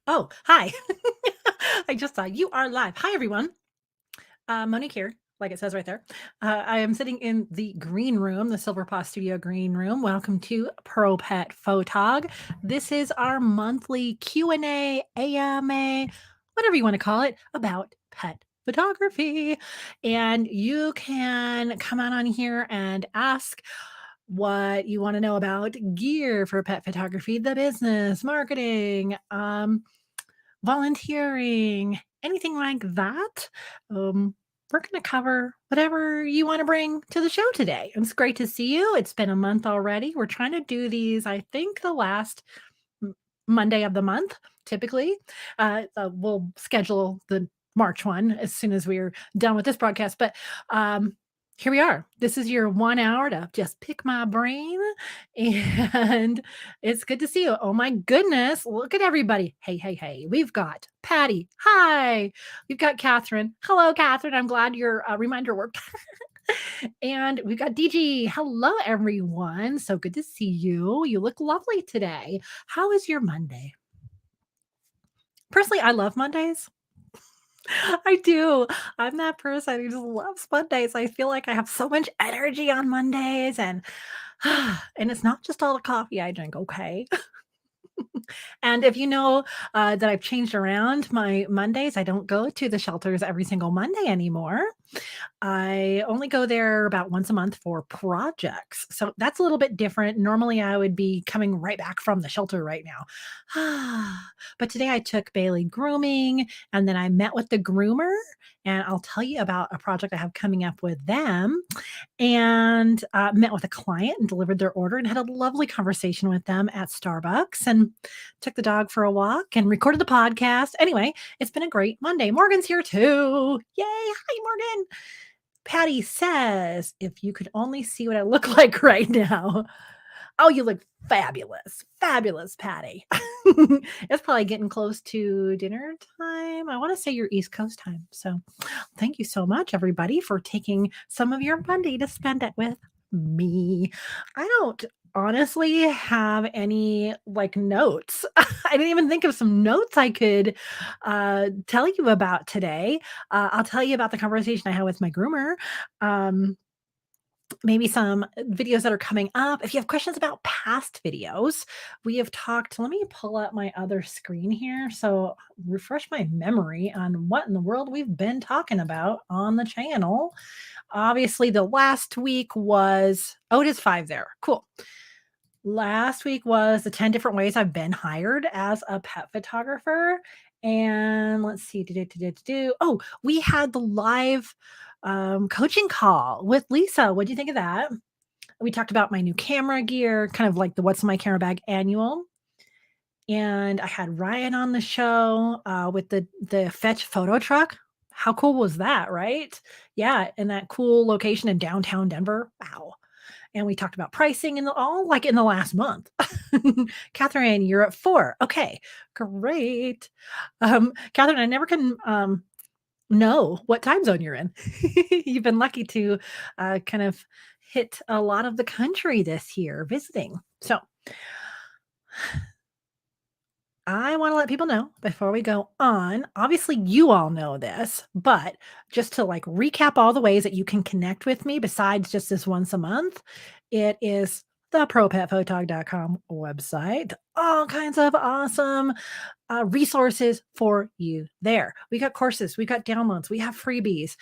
Oh, hi. I just saw you are live. Hi, everyone. Monique here, like it says right there. I am sitting in the green room, the Silver Paw Studio green room. Welcome to Pro Pet Photog. This is our monthly Q&A, AMA, whatever you want to call it, about pet photography. And you can come on here and ask what you want to know about gear for pet photography, the business, marketing, volunteering, anything like that. We're going to cover whatever you want to bring to the show today. It's great to see you. It's been a month already. We're trying to do these, I think, the last Monday of the month, typically. We'll schedule the March one as soon as we're done with this broadcast. But here we are. This is your 1 hour to just pick my brain. And it's good to see you. Oh my goodness. Look at everybody. Hey, hey, hey. We've got Patty. Hi. We've got Catherine. Hello, Catherine. I'm glad your reminder worked. And we've got DG. Hello, everyone. So good to see you. You look lovely today. How is your Monday? Personally, I love Mondays. I do. I'm that person who just loves Mondays. I feel like I have so much energy on Mondays and it's not just all the coffee I drink, okay? And if you know that I've changed around my Mondays, I don't go to the shelters every single Monday anymore. I only go there about once a month for projects. So that's a little bit different. Normally, I would be coming right back from the shelter right now. But today I took Bailey grooming and then I met with the groomer. And I'll tell you about a project I have coming up with them and met with a client and delivered their order and had a lovely conversation with them at Starbucks and took the dog for a walk and recorded the podcast. Anyway, it's been a great Monday. Morgan's here too. Yay. Hi, Morgan. Patty says, if you could only see what I look like right now. Oh, you look fabulous. Fabulous, Patty. It's probably getting close to dinner time. I want to say your East Coast time. So thank you so much, everybody, for taking some of your Monday to spend it with me. I don't honestly have any like notes. I didn't even think of some notes I could tell you about today. I'll tell you about the conversation I had with my groomer. Um, Maybe some videos that are coming up. If you have questions about past videos, we have talked. Let me pull up my other screen here. So refresh my memory on what in the world we've been talking about on the channel. Obviously, the last week was, oh, it is 5 there. Cool. Last week was the 10 different ways I've been hired as a pet photographer. And let's see. Oh, we had the live coaching call with Lisa. What do you think of that? We talked about my new camera gear, kind of like the What's in My Camera Bag annual. And I had Ryan on the show with the Fetch photo truck. How cool was that, right? Yeah, in that cool location in downtown Denver. Wow. And we talked about pricing in all like in the last month. Catherine, you're at 4. Okay, great. Catherine, I never can know what time zone you're in. You've been lucky to kind of hit a lot of the country this year visiting. So I want to let people know before we go on. Obviously, you all know this, but just to like recap all the ways that you can connect with me besides just this once a month, it is the propetphotog.com website. All kinds of awesome resources for you there. We got courses, we got downloads, we have freebies,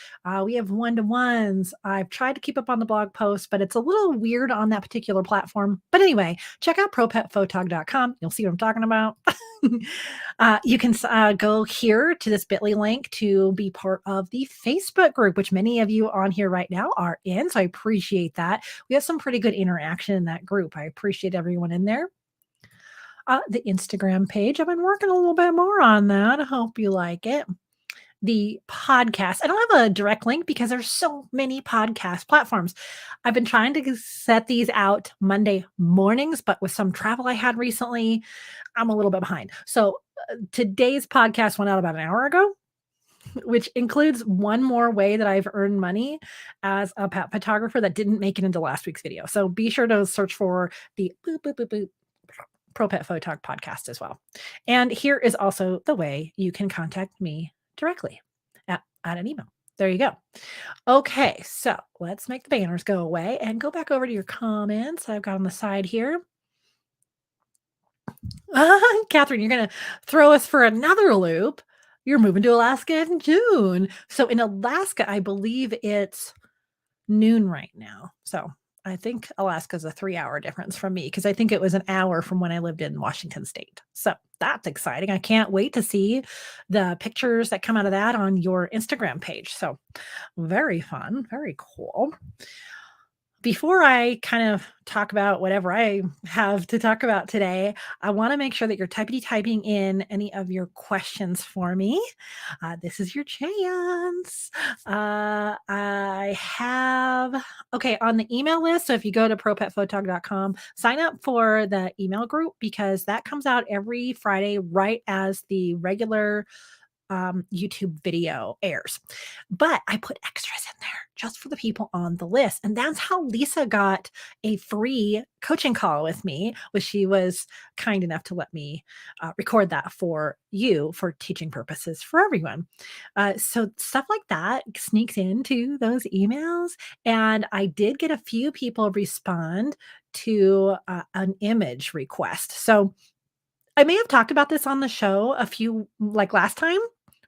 we have one-to-ones. I've tried to keep up on the blog posts, but it's a little weird on that particular platform. But anyway, check out propetphotog.com. You'll see what I'm talking about. You can go here to this bit.ly link to be part of the Facebook group, which many of you on here right now are in. So I appreciate that. We have some pretty good interaction in that group. I appreciate everyone in there. The Instagram page. I've been working a little bit more on that. I hope you like it. The podcast. I don't have a direct link because there's so many podcast platforms. I've been trying to set these out Monday mornings, but with some travel I had recently, I'm a little bit behind. So today's podcast went out about an hour ago, which includes one more way that I've earned money as a pet photographer that didn't make it into last week's video. So be sure to search for the boop, boop, boop, boop Pro Pet Photog podcast as well. And here is also the way you can contact me directly at an email. There you go. Okay, so let's make the banners go away and go back over to your comments I've got on the side here. Catherine, you're gonna throw us for another loop. You're moving to Alaska in June. So in Alaska, I believe it's noon right now. So I think Alaska's a 3-hour difference from me because I think it was an hour from when I lived in Washington State. So that's exciting. I can't wait to see the pictures that come out of that on your Instagram page. So very fun, very cool. Before I kind of talk about whatever I have to talk about today, I want to make sure that you're typing in any of your questions for me. This is your chance. I have, okay, on the email list. So if you go to propetphotog.com, sign up for the email group because that comes out every Friday right as the regular YouTube video airs. But I put extras in there just for the people on the list. And that's how Lisa got a free coaching call with me, which she was kind enough to let me record that for you for teaching purposes for everyone. So stuff like that sneaks into those emails. And I did get a few people respond to an image request. So I may have talked about this on the show a few like last time,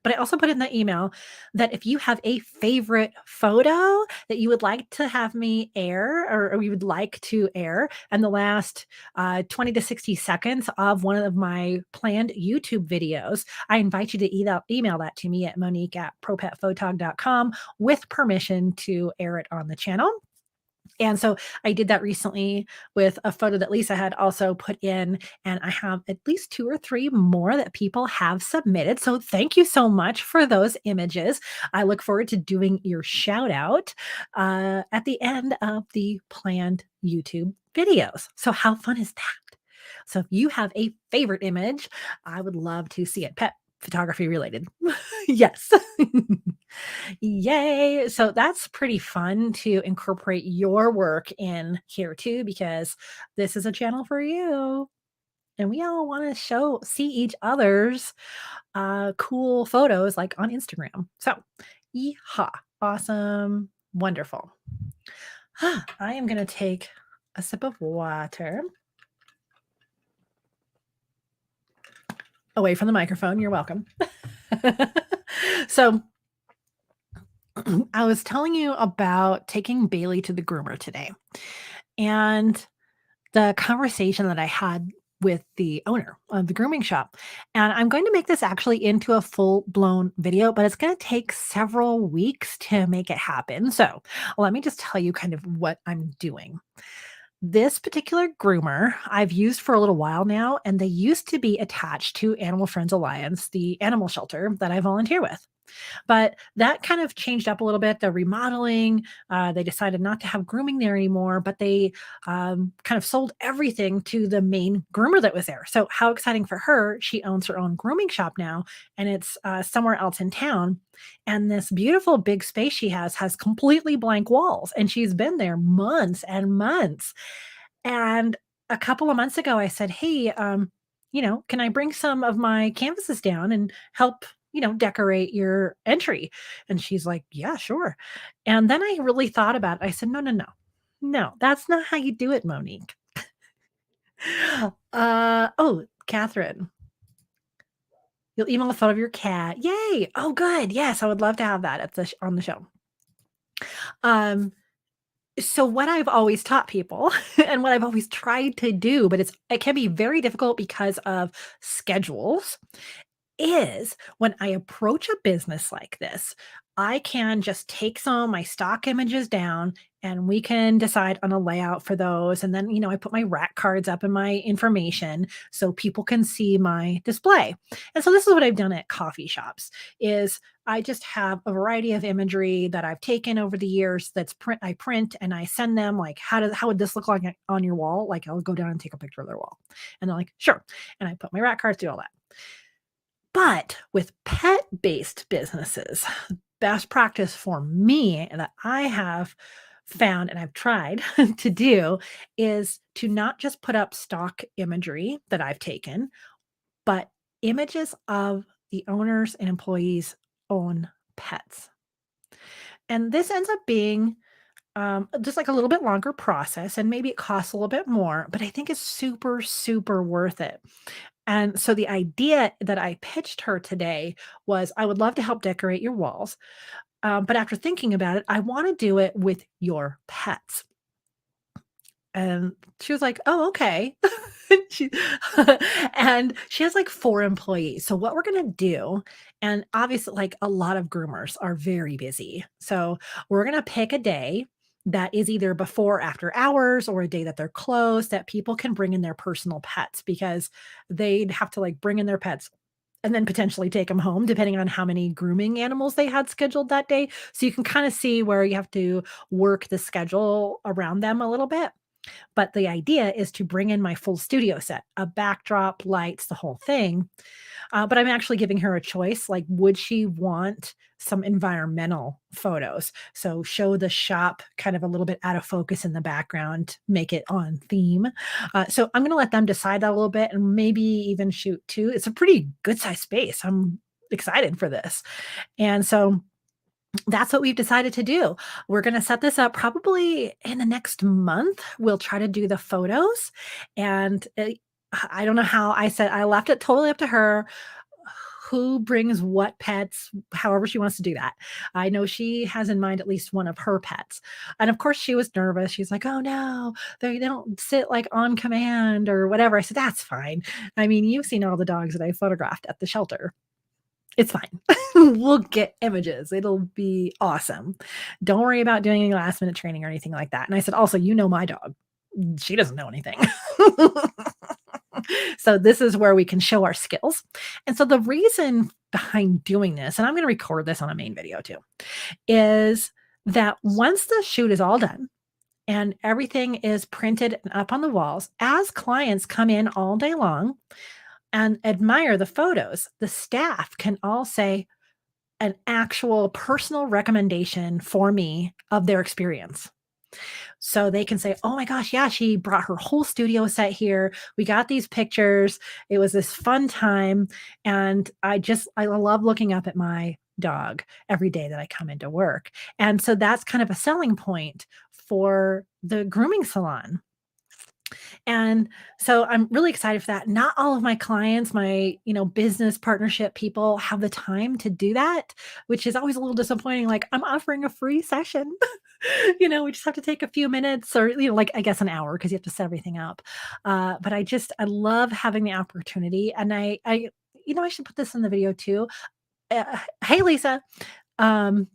but I also put in the email that if you have a favorite photo that you would like to have me air or you would like to air and the last 20 to 60 seconds of one of my planned YouTube videos, I invite you to email that to me at Monique at propetphotog.com with permission to air it on the channel. And so I did that recently with a photo that Lisa had also put in, and I have at least 2 or 3 more that people have submitted. So thank you so much for those images. I look forward to doing your shout out at the end of the planned YouTube videos. So how fun is that? So if you have a favorite image, I would love to see it. Pet photography related. Yes. Yay. So that's pretty fun to incorporate your work in here too, because this is a channel for you. And we all want to see each other's cool photos like on Instagram. So, yeehaw. Awesome. Wonderful. I am going to take a sip of water away from the microphone. You're welcome. So, I was telling you about taking Bailey to the groomer today and the conversation that I had with the owner of the grooming shop. And I'm going to make this actually into a full blown video, but it's going to take several weeks to make it happen. So let me just tell you kind of what I'm doing. This particular groomer I've used for a little while now, and they used to be attached to Animal Friends Alliance, the animal shelter that I volunteer with. But that kind of changed up a little bit. The remodeling, they decided not to have grooming there anymore, but they kind of sold everything to the main groomer that was there. So, how exciting for her! She owns her own grooming shop now, and it's somewhere else in town. And this beautiful big space she has completely blank walls, and she's been there months and months. And a couple of months ago, I said, "Hey, can I bring some of my canvases down and help, decorate your entry?" And she's like, "Yeah, sure." And then I really thought about it. I said, "No, no, no. No, that's not how you do it, Monique." Oh, Catherine, you'll email a photo of your cat. Yay. Oh, good. Yes, I would love to have that at on the show. Um, so what I've always taught people and what I've always tried to do, but it can be very difficult because of schedules, is when I approach a business like this, I can just take some of my stock images down and we can decide on a layout for those. And then, I put my rack cards up in my information so people can see my display. And so this is what I've done at coffee shops is I just have a variety of imagery that I've taken over the years I print and I send them like, how would this look like on your wall? Like I'll go down and take a picture of their wall. And they're like, sure. And I put my rack cards, do all that. But with pet-based businesses, best practice for me that I have found and I've tried to do is to not just put up stock imagery that I've taken, but images of the owners and employees' own pets. And this ends up being just like a little bit longer process, and maybe it costs a little bit more, but I think it's super, super worth it. And so the idea that I pitched her today was I would love to help decorate your walls. But after thinking about it, I want to do it with your pets. And she was like, "Oh, okay." She and she has, like, 4 employees. So what we're gonna do, and obviously, like, a lot of groomers are very busy. So we're gonna pick a day that is either before or after hours, or a day that they're closed, that people can bring in their personal pets, because they'd have to, like, bring in their pets and then potentially take them home depending on how many grooming animals they had scheduled that day. So you can kinda see where you have to work the schedule around them a little bit. But the idea is to bring in my full studio set, a backdrop, lights, the whole thing. But I'm actually giving her a choice. Like, would she want some environmental photos? So show the shop kind of a little bit out of focus in the background, make it on theme. So I'm going to let them decide that a little bit, and maybe even shoot two. It's a pretty good size space. I'm excited for this. And so that's what we've decided to do. We're gonna set this up probably in the next month. We'll try to do the photos, and, I don't know how. I said I left it totally up to her, who brings what pets, however she wants to do that. I know she has in mind at least one of her pets, and of course, she was nervous. She's like, "Oh, no, they don't sit, like, on command or whatever." I said, "That's fine. I mean, you've seen all the dogs that I photographed at the shelter. It's fine. We'll get images. It'll be awesome. Don't worry about doing any last minute training or anything like that." And I said, "Also, you know my dog. She doesn't know anything." So this is where we can show our skills. And so the reason behind doing this, and I'm going to record this on a main video too, is that once the shoot is all done and everything is printed and up on the walls, as clients come in all day long and admire the photos, the staff can all say an actual personal recommendation for me of their experience. So they can say, "Oh my gosh, yeah, she brought her whole studio set here. We got these pictures. It was this fun time. And I love looking up at my dog every day that I come into work." And so that's kind of a selling point for the grooming salon. And so I'm really excited for that. Not all of my clients, my, business partnership people have the time to do that, which is always a little disappointing. Like, I'm offering a free session. We just have to take a few minutes, or, like, I guess an hour, because you have to set everything up. But I love having the opportunity. And I should put this in the video too. Hey, Lisa. Um,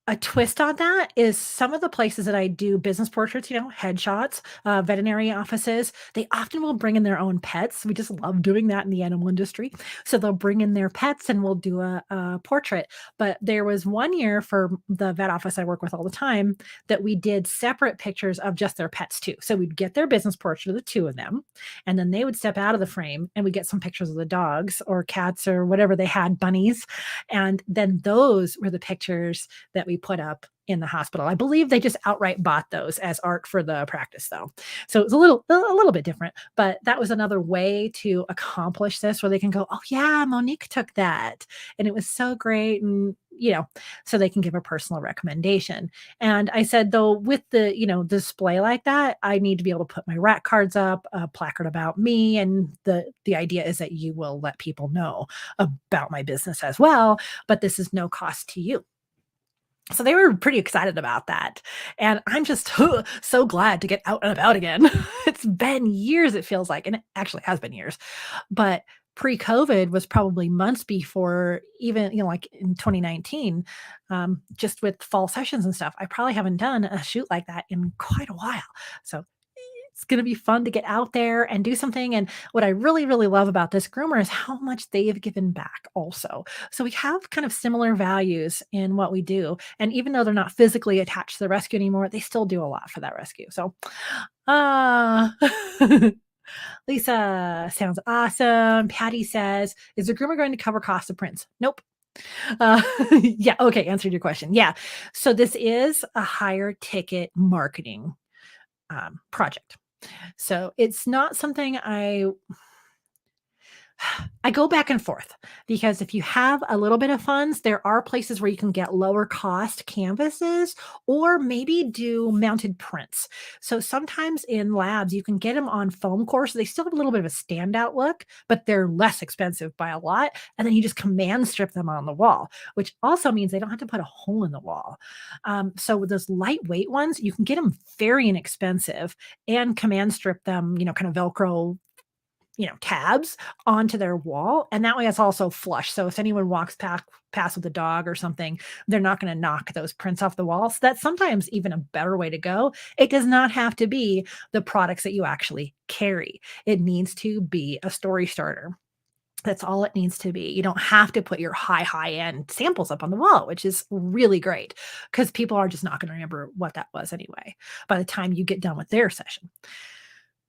a twist on that is some of the places that I do business portraits, headshots, veterinary offices, they often will bring in their own pets. We just love doing that in the animal industry. So they'll bring in their pets and we'll do a portrait. But there was one year for the vet office I work with all the time that we did separate pictures of just their pets too. So we'd get their business portrait of the two of them, and then they would step out of the frame and we get some pictures of the dogs or cats or whatever they had, bunnies. And then those were the pictures that we put up in the hospital. I believe they just outright bought those as art for the practice though. So it's a little bit different, but that was another way to accomplish this, where they can go, "Oh yeah, Monique took that and it was so great." And so they can give a personal recommendation. And I said, though, with the, display like that, I need to be able to put my rack cards up, a placard about me. And the idea is that you will let people know about my business as well, but this is no cost to you. So they were pretty excited about that. And I'm just so glad to get out and about again. It's been years, it feels like, and it actually has been years. But pre-COVID was probably months before, even, like in 2019, just with fall sessions and stuff. I probably haven't done a shoot like that in quite a while. So it's going to be fun to get out there and do something. And what I really, really love about this groomer is how much they've given back also. So we have kind of similar values in what we do. And even though they're not physically attached to the rescue anymore, they still do a lot for that rescue. So, uh, Lisa, sounds awesome. Patty says, "Is the groomer going to cover cost of prints?" Nope. Yeah. Okay. Answered your question. Yeah. So this is a higher ticket marketing project. So it's not something I go back and forth because if you have a little bit of funds, there are places where you can get lower cost canvases or maybe do mounted prints. So sometimes in labs, you can get them on foam core. So they still have a little bit of a standout look, but they're less expensive by a lot. And then you just command strip them on the wall, which also means they don't have to put a hole in the wall. So with those lightweight ones, you can get them very inexpensive and command strip them, kind of Velcro tabs onto their wall, and that way it's also flush, so if anyone walks past with a dog or something, they're not gonna knock those prints off the wall, so that's sometimes even a better way to go. It does not have to be the products that you actually carry. It needs to be a story starter. That's all it needs to be. You don't have to put your high end samples up on the wall, which is really great because people are just not gonna remember what that was anyway by the time you get done with their session.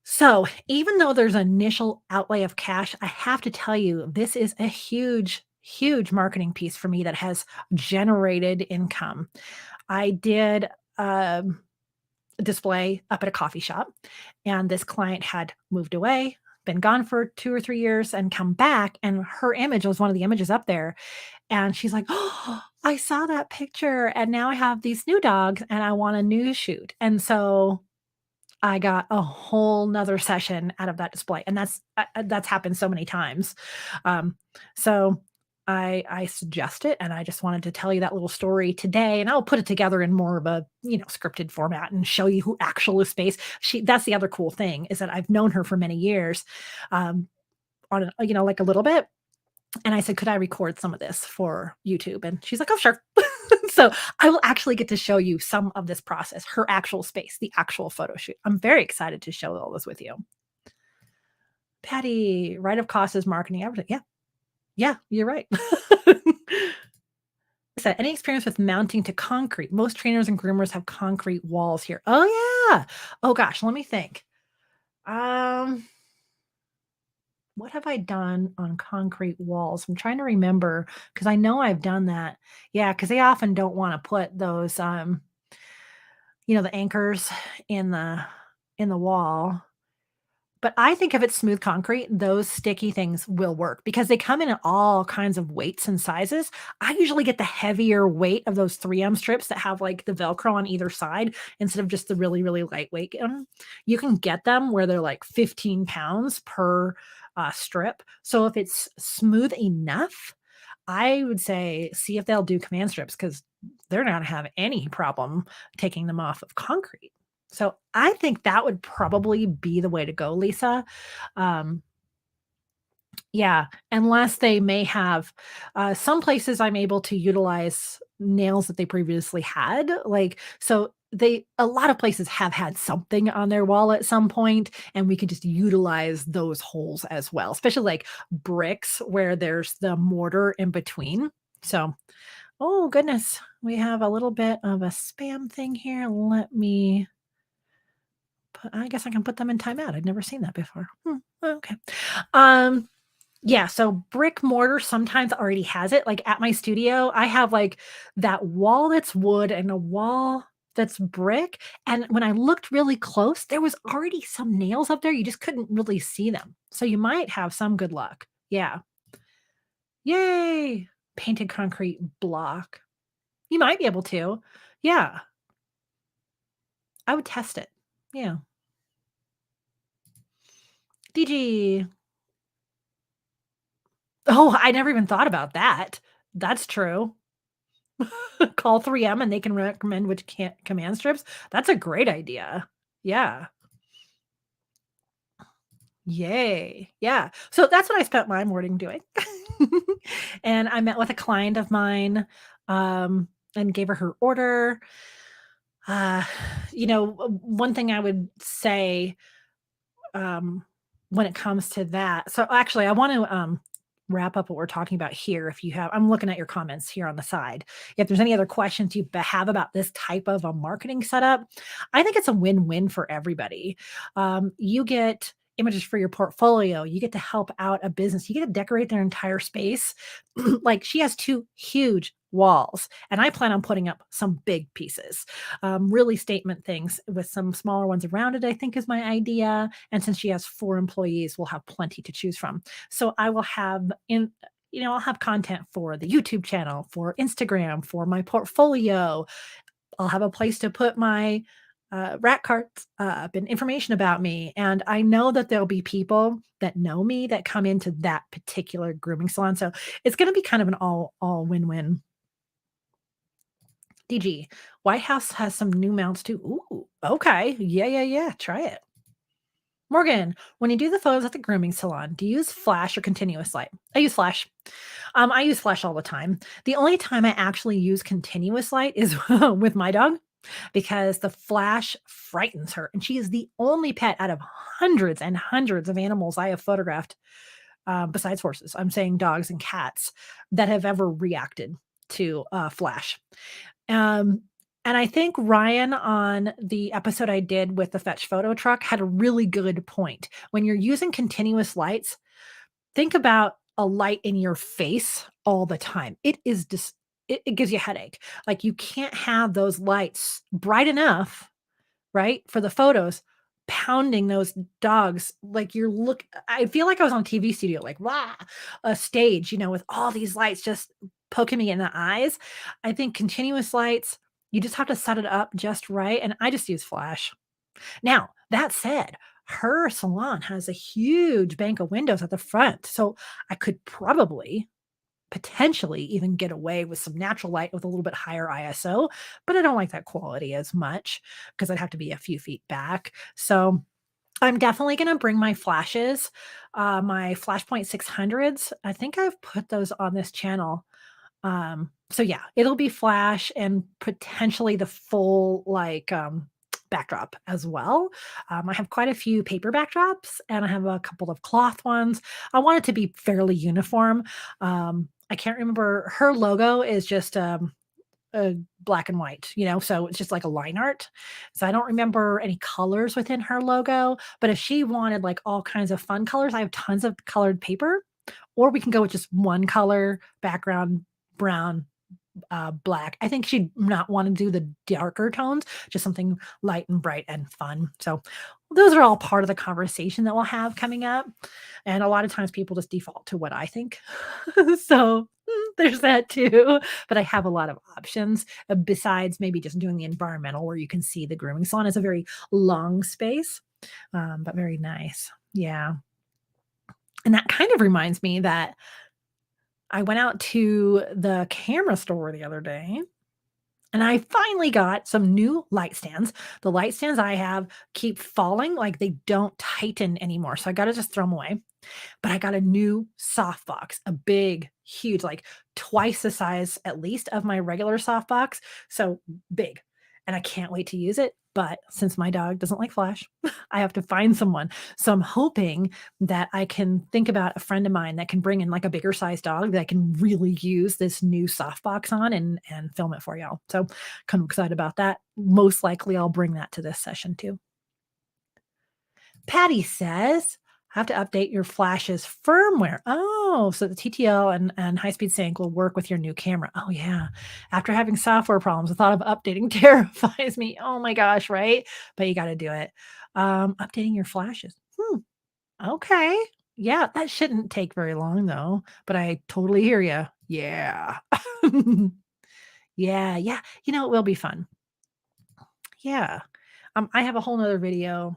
So, even though there's an initial outlay of cash, I have to tell you, this is a huge, huge marketing piece for me that has generated income. I did a display up at a coffee shop, and this client had moved away, been gone for 2 or 3 years, and come back. And her image was one of the images up there. And she's like, "Oh, I saw that picture, and now I have these new dogs, and I want a news shoot." And so I got a whole 'nother session out of that display, and that's happened so many times. Um, so I suggest it, and I just wanted to tell you that little story today, and I'll put it together in more of a, scripted format and show you who actual space that's the other cool thing is that I've known her for many years, like a little bit, and I said, "Could I record some of this for YouTube?" And she's like, "Oh, sure." So, I will actually get to show you some of this process, her actual space, the actual photo shoot. I'm very excited to show all this with you. Patty, right of cost is marketing, everything. Yeah. Yeah, you're right. Said, "Any experience with mounting to concrete? Most trainers and groomers have concrete walls here." Oh, yeah. Oh gosh, let me think. Um What have I done on concrete walls? I'm trying to remember because I know I've done that. Yeah, because they often don't wanna put those, the anchors in the wall. But I think if it's smooth concrete, those sticky things will work because they come in all kinds of weights and sizes. I usually get the heavier weight of those 3M strips that have, like, the Velcro on either side instead of just the really, really lightweight, you can get them where they're, like, 15 pounds per, strip. So if it's smooth enough, I would say see if they'll do command strips because 'cause they're not gonna have any problem taking them off of concrete. So I think that would probably be the way to go, Lisa. Um, yeah, unless they may have some places I'm able to utilize nails that they previously had, like, so a lot of places have had something on their wall at some point, and we could just utilize those holes as well, especially like bricks where there's the mortar in between. So, oh goodness, we have a little bit of a spam thing here. Let me I guess I can put them in timeout. I'd never seen that before. Okay. Um, yeah, so brick mortar sometimes already has it. Like at my studio, I have like that wall that's wood and a wall that's brick. And when I looked really close, there was already some nails up there. You just couldn't really see them. So you might have some good luck. Yeah. Yay. Painted concrete block. You might be able to. Yeah. I would test it. Yeah. DG. Oh, I never even thought about that. That's true. Call 3M and they can recommend which command strips. That's a great idea. Yeah. Yay. Yeah. So that's what I spent my morning doing. And I met with a client of mine, and gave her order. Uh, one thing I would say um, when it comes to that. So actually, I want to wrap up what we're talking about here. If you have, I'm looking at your comments here on the side. If there's any other questions you have about this type of a marketing setup, I think it's a win-win for everybody. You get images for your portfolio. You get to help out a business. You get to decorate their entire space. Like she has two huge walls, and I plan on putting up some big pieces, really statement things with some smaller ones around it, I think is my idea. And since she has four employees, we'll have plenty to choose from. So I will have I'll have content for the YouTube channel, for Instagram, for my portfolio. I'll have a place to put my rat carts up and information about me. And I know that there'll be people that know me that come into that particular grooming salon. So it's going to be kind of an all win win. DG, White House has some new mounts too. Ooh, okay. Yeah, yeah, yeah. Try it. Morgan, when you do the photos at the grooming salon, do you use flash or continuous light? I use flash. I use flash all the time. The only time I actually use continuous light is with my dog because the flash frightens her. And she is the only pet out of hundreds and hundreds of animals I have photographed, besides horses. I'm saying dogs and cats that have ever reacted to flash. Um, and I think Ryan on the episode I did with the Fetch Photo Truck had a really good point. When you're using continuous lights, think about a light in your face all the time. It is just it gives you a headache. Like you can't have those lights bright enough, right, for the photos, pounding those dogs like I feel like I was on a TV studio, like, "Wah!" A stage, with all these lights just poking me in the eyes. I think continuous lights, you just have to set it up just right, and I just use flash. Now, that said, her salon has a huge bank of windows at the front, so I could probably, potentially even get away with some natural light with a little bit higher ISO, but I don't like that quality as much because I'd have to be a few feet back. So I'm definitely gonna bring my flashes, my Flashpoint 600s. I think I've put those on this channel. So yeah, it'll be flash and potentially the full like backdrop as well. I have quite a few paper backdrops and I have a couple of cloth ones. I want it to be fairly uniform. I can't remember her logo is just black and white, so it's just like a line art. So I don't remember any colors within her logo, but if she wanted like all kinds of fun colors, I have tons of colored paper, or we can go with just one color background, brown, black. I think she'd not want to do the darker tones, just something light and bright and fun. So those are all part of the conversation that we'll have coming up. And a lot of times people just default to what I think. So there's that too. But I have a lot of options besides maybe just doing the environmental where you can see the grooming salon is a very long space, but very nice. Yeah. And that kind of reminds me that I went out to the camera store the other day and I finally got some new light stands. The light stands I have keep falling, like they don't tighten anymore. So I got to just throw them away. But I got a new softbox, a big, huge, like twice the size at least of my regular softbox. So big. And I can't wait to use it. But since my dog doesn't like flash, I have to find someone. So I'm hoping that I can think about a friend of mine that can bring in like a bigger size dog that I can really use this new softbox on and film it for y'all. So kind of excited about that. Most likely I'll bring that to this session too. Patty says, have to update your flash's firmware. Oh, so the TTL and high speed sync will work with your new camera. Oh, yeah. After having software problems, the thought of updating terrifies me. Oh my gosh, right? But you got to do it. Updating your flashes. Okay. Yeah, that shouldn't take very long though, but I totally hear you. Yeah. Yeah, yeah. It will be fun. Yeah. I have a whole nother video.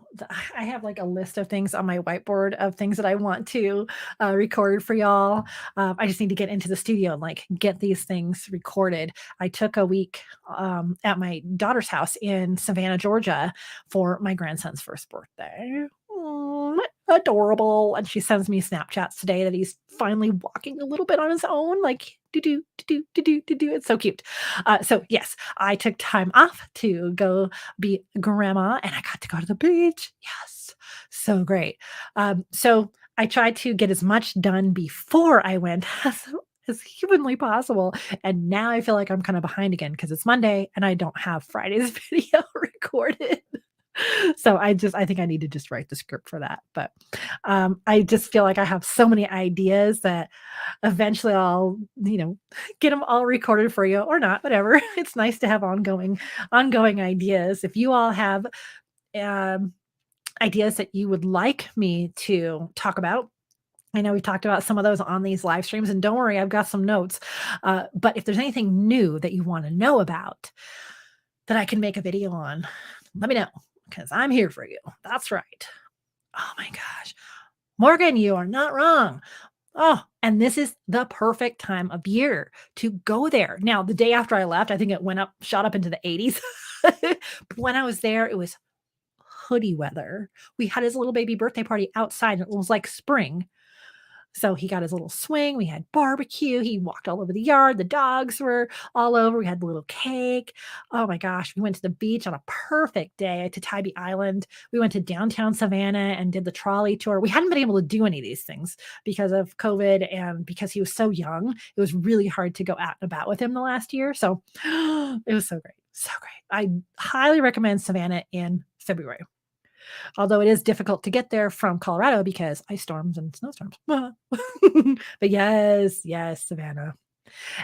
I have like a list of things on my whiteboard of things that I want to record for y'all. I just need to get into the studio and like get these things recorded. I took a week at my daughter's house in Savannah, Georgia for my grandson's first birthday. Adorable. And she sends me Snapchats today that he's finally walking a little bit on his own, like do do do do do do do. It's so cute. So yes, I took time off to go be grandma and I got to go to the beach. Yes. So great. So I tried to get as much done before I went as humanly possible. And now I feel like I'm kind of behind again because it's Monday and I don't have Friday's video recorded. So I think I need to just write the script for that. But I just feel like I have so many ideas that eventually I'll, get them all recorded for you or not, whatever. It's nice to have ongoing ideas. If you all have um, ideas that you would like me to talk about, I know we've talked about some of those on these live streams, and don't worry, I've got some notes. But if there's anything new that you want to know about that I can make a video on, let me know because I'm here for you. That's right. Oh my gosh. Morgan, you are not wrong. Oh, and this is the perfect time of year to go there. Now, the day after I left, I think it shot up into the 80s. But when I was there, it was hoodie weather. We had his little baby birthday party outside, and it was like spring. So he got his little swing. We had barbecue. He walked all over the yard. The dogs were all over. We had the little cake. Oh my gosh. We went to the beach on a perfect day to Tybee Island. We went to downtown Savannah and did the trolley tour. We hadn't been able to do any of these things because of COVID and because he was so young. It was really hard to go out and about with him the last year. So it was so great. So great. I highly recommend Savannah in February. Although it is difficult to get there from Colorado because ice storms and snowstorms. But yes, yes, Savannah.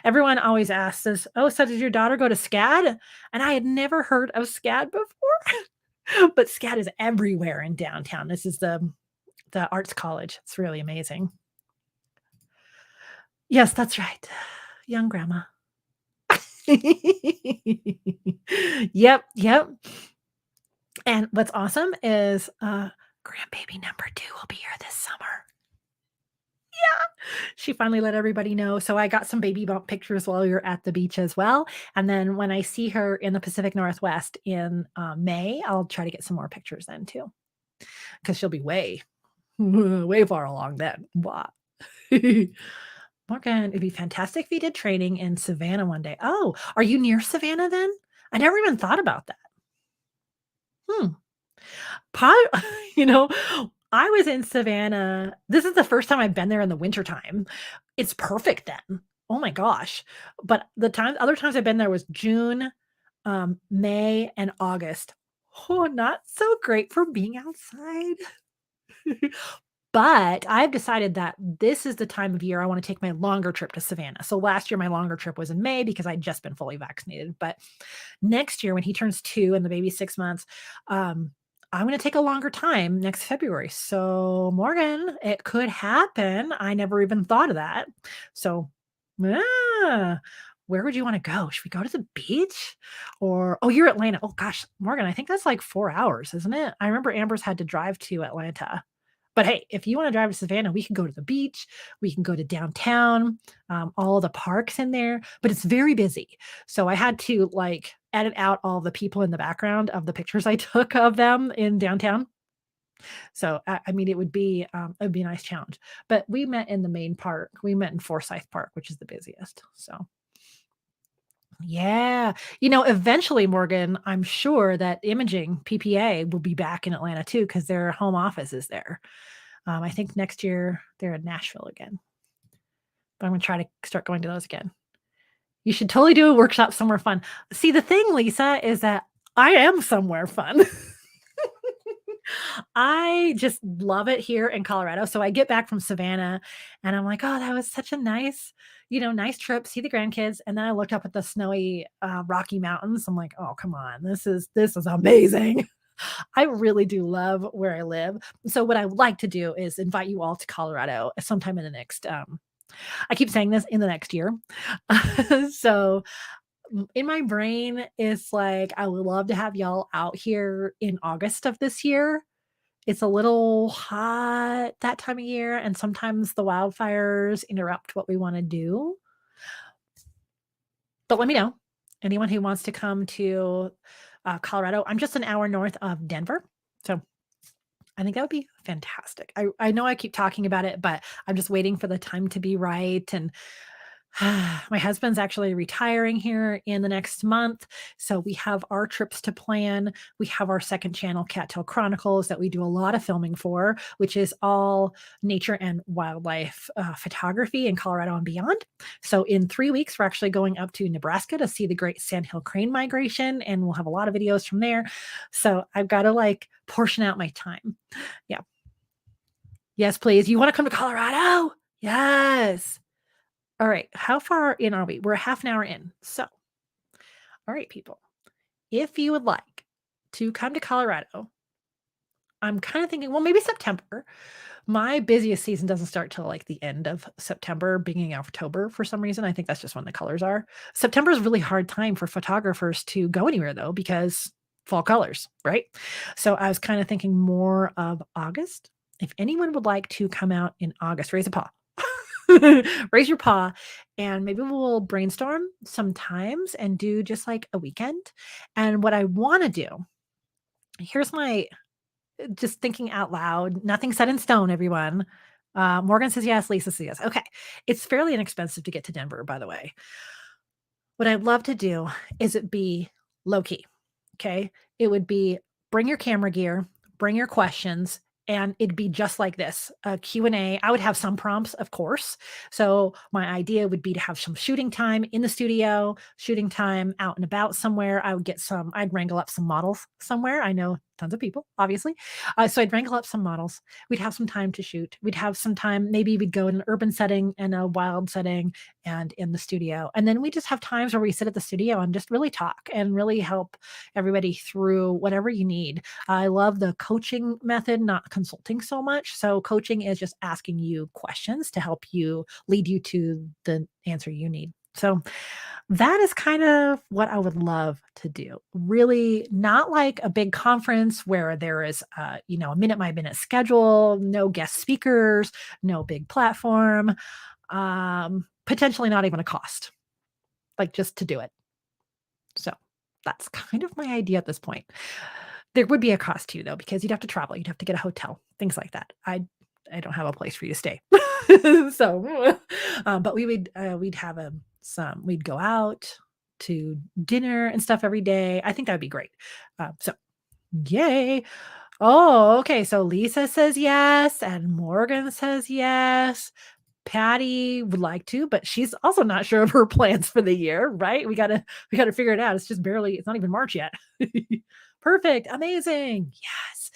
Everyone always asks us, "Oh, so did your daughter go to SCAD?" And I had never heard of SCAD before, but SCAD is everywhere in downtown. This is the arts college. It's really amazing. Yes, that's right. Young grandma. Yep, yep. And what's awesome is, grandbaby number 2 will be here this summer. Yeah. She finally let everybody know, so I got some baby bump pictures while we were at the beach as well, and then when I see her in the Pacific Northwest in, May, I'll try to get some more pictures then too, because 'cause she'll be way, way far along then. Blah. Morgan, it'd be fantastic if you did training in Savannah one day. Oh, are you near Savannah then? I never even thought about that. Hmm. Pot you know, I was in Savannah this is the first time I've been there in the wintertime. It's perfect then. Oh my gosh. But the other times I've been there was June, May, and August. Oh, not so great for being outside. But I've decided that this is the time of year I wanna take my longer trip to Savannah. So last year, my longer trip was in May because I'd just been fully vaccinated, but next year when he turns 2 and the baby's 6 months, I'm gonna take a longer time next February. So, Morgan, it could happen. I never even thought of that. So, yeah. Where would you wanna go? Should we go to the beach? Or oh, you're Atlanta. Oh gosh, Morgan, I think that's like 4 hours, isn't it? I remember Amber's had to drive to Atlanta. But hey, if you wanna drive to Savannah, we can go to the beach, we can go to downtown, all the parks in there, but it's very busy. So I had to, like, edit out all the people in the background of the pictures I took of them in downtown. So, I mean, it would be a nice challenge. But we met in the main park. We met in Forsyth Park, which is the busiest. So, yeah. Eventually, Morgan, I'm sure that Imaging PPA will be back in Atlanta too because their home office is there. I think next year they're in Nashville again, but I'm gonna try to start going to those again. You should totally do a workshop somewhere fun. See, the thing, Lisa, is that I am somewhere fun. I just love it here in Colorado. So I get back from Savannah and I'm like, oh, that was such a nice trip, see the grandkids. And then I looked up at the snowy Rocky Mountains. I'm like, oh, come on. This is amazing. I really do love where I live. So what I would like to do is invite you all to Colorado sometime in the next I keep saying this in the next year. So in my brain, it's like I would love to have y'all out here in August of this year. It's a little hot that time of year, and sometimes the wildfires interrupt what we wanna do. But let me know. Anyone who wants to come to, Colorado, I'm just an hour north of Denver, so I think that would be fantastic. I know I keep talking about it, but I'm just waiting for the time to be right, and My husband's actually retiring here in the next month, so we have our trips to plan. We have our second channel, Cattail Chronicles, that we do a lot of filming for, which is all nature and wildlife photography in Colorado and beyond. So in 3 weeks, we're actually going up to Nebraska to see the great sandhill crane migration, and we'll have a lot of videos from there. So I've got to like portion out my time. Yeah. Yes, please. You want to come to Colorado? Yes. All right. How far in are we? We're a half an hour in. So, all right, people. If you would like to come to Colorado, I'm kind of thinking, well, maybe September. My busiest season doesn't start till like the end of September, beginning of October for some reason. I think that's just when the colors are. September is a really hard time for photographers to go anywhere though, because fall colors, right? So I was kind of thinking more of August. If anyone would like to come out in August, raise a paw. Raise your paw, and maybe we'll brainstorm sometimes and do just like a weekend. And what I want to do, here's my just thinking out loud, nothing set in stone, everyone. Morgan says yes, Lisa says yes. Okay. It's fairly inexpensive to get to Denver, by the way. What I'd love to do is it be low key. Okay. It would be bring your camera gear, bring your questions, and it'd be just like this, a Q&A. I would have some prompts, of course. So my idea would be to have some shooting time in the studio, shooting time out and about somewhere. I'd wrangle up some models somewhere. I know tons of people, obviously. So I'd wrangle up some models. We'd have some time to shoot. We'd have some time. Maybe we'd go in an urban setting and a wild setting and in the studio. And then we just have times where we sit at the studio and just really talk and really help everybody through whatever you need. I love the coaching method, not consulting so much. So coaching is just asking you questions to help you lead you to the answer you need. So that is kind of what I would love to do. Really not like a big conference where there is a minute by minute schedule, no guest speakers, no big platform, potentially not even a cost, like just to do it. So that's kind of my idea at this point. There would be a cost too, though, because you'd have to travel, you'd have to get a hotel, things like that. I don't have a place for you to stay. So, but we'd have we'd go out to dinner and stuff every day. I think that would be great. So yay. Oh, okay. So Lisa says yes, and Morgan says yes. Patty would like to, but she's also not sure of her plans for the year, right? We gotta figure it out. It's not even March yet. Perfect. Amazing. Yes.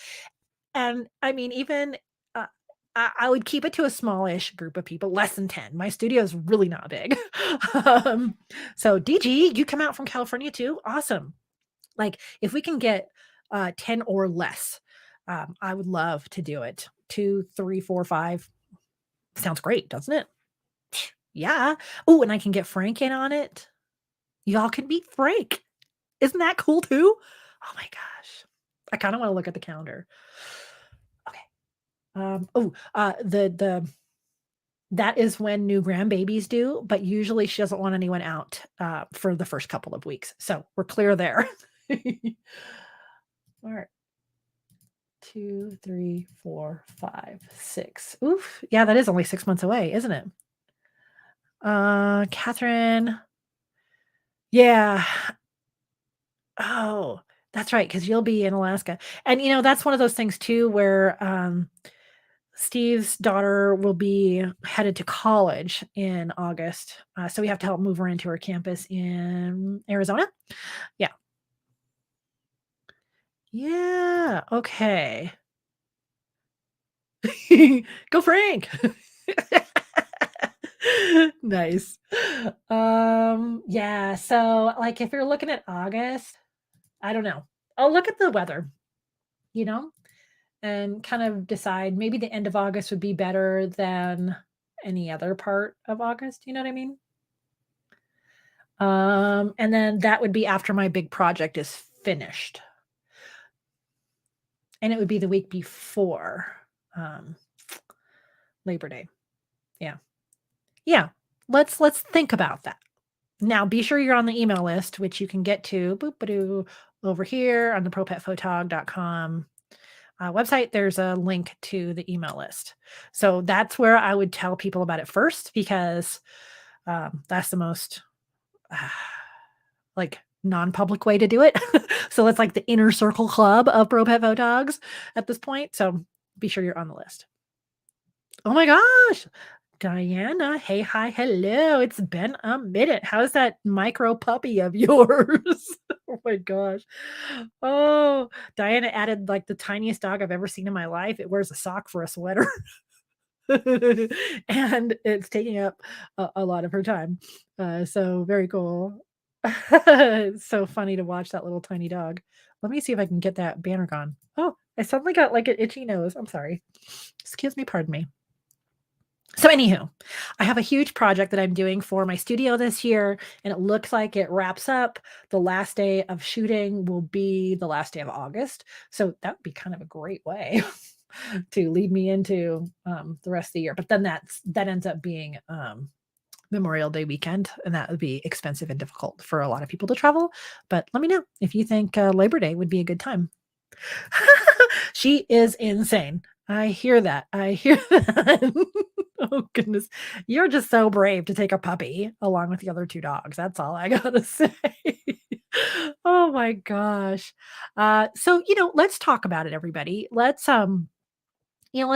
And I mean, even I would keep it to a smallish group of people, less than 10. My studio is really not big. um, so DG, you come out from California too. Awesome. Like if we can get 10 or less, I would love to do it. 2, 3, 4, 5. Sounds great, doesn't it? Yeah. Oh, and I can get Frank in on it. Y'all can meet Frank. Isn't that cool too? Oh my gosh. I kind of want to look at the calendar. Okay. That is when new grandbabies do, but usually she doesn't want anyone out for the first couple of weeks. So we're clear there. All right. 2, 3, 4, 5, 6. Oof. Yeah, that is only 6 months away, isn't it? Catherine. Yeah. Oh, that's right, because you'll be in Alaska. And that's one of those things too where Steve's daughter will be headed to college in August. So we have to help move her into her campus in Arizona. Yeah. Yeah. Okay. Go Frank. Nice. Yeah, so like if you're looking at August, I don't know. I'll look at the weather, you know, and kind of decide maybe the end of August would be better than any other part of August, you know what I mean? And then that would be after my big project is finished. And it would be the week before Labor Day. Yeah. Yeah. Let's think about that. Now be sure you're on the email list, which you can get to over here on the propetphotog.com website. There's a link to the email list. So that's where I would tell people about it first, because That's the most like non-public way to do it. So it's like the inner circle club of pro pet dogs at this point. So be sure you're on the list. Oh my gosh. Diana, hey, hi, hello. It's been a minute. How's that micro puppy of yours? Oh my gosh. Oh, Diana added like the tiniest dog I've ever seen in my life. It wears a sock for a sweater. And it's taking up a lot of her time. So very cool. It's so funny to watch that little tiny dog. Let me see if I can get that banner gone. Oh, I suddenly got like an itchy nose. I'm sorry. Excuse me, pardon me. So, anywho, I have a huge project that I'm doing for my studio this year, and it looks like it wraps up. The last day of shooting will be the last day of August. So, that would be kind of a great way to lead me into the rest of the year. But then that ends up being Memorial Day weekend, and that would be expensive and difficult for a lot of people to travel. But let me know if you think Labor Day would be a good time. She is insane. I hear that. I hear that. Oh goodness. You're just so brave to take a puppy along with the other 2 dogs. That's all I gotta say. Oh my gosh. So, let's talk about it, everybody. Let's